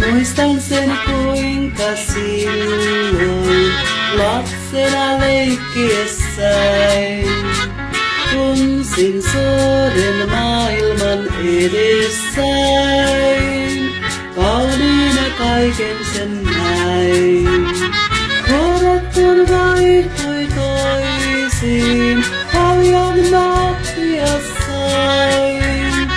Muistan sen kuinka silloin lapsena leikkiessäin tunsin suuren maailman edessäin. Kauniina kaiken sen näin. Vuorot kun vaihtui toisiin, paljon nappia sain.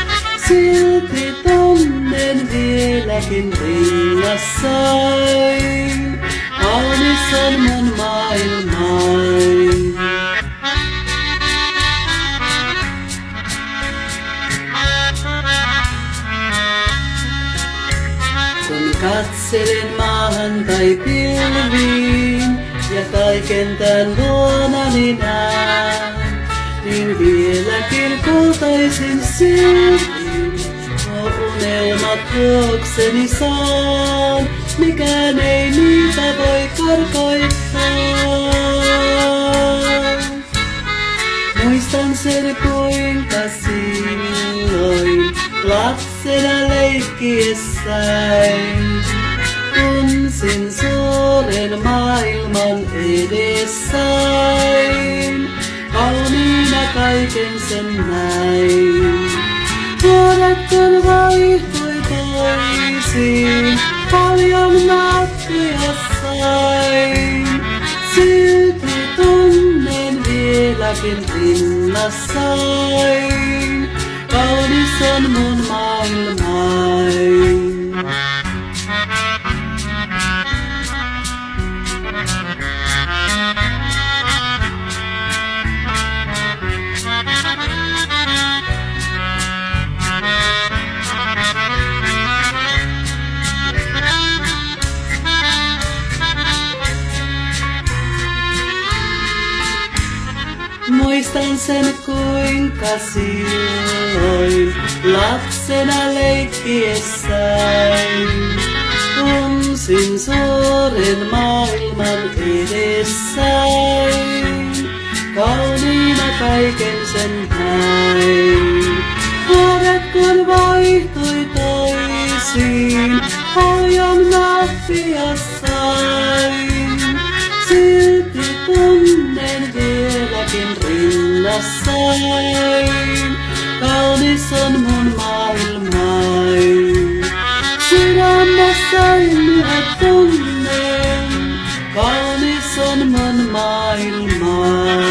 Silti tunnen vieläkin rinnassain. Kaunis on mun maailmain. Kun katselen maahan tai pilviin ja kaiken tän luonani näen, niin vieläkin kultaisin silmin nuo unelmat luokseni saan. Mikään ei niitä voi karkoittaa. Muistan sen kuinka silloin lapsena leikkiessäin tunsin suuren maailman edessäin. Kauniina kaiken sen näin. Vuodet kun vaihtui toisiin, paljon nappia sain. Silti tunnen vieläkin rinnassain. Kaunis on mun maailmain. Muistan sen kuinka silloin lapsena leikkiessäin tunsin suuren maailman edessäin. Kauniina kaiken sen näin. Vuodet kun vaihtui toisiin, paljon nappia sain. Silti tunnen vieläkin rinnassain. Kaunis on mun maailmain. Sydämessäni yhä tunnen. Kaunis on mun maailmain.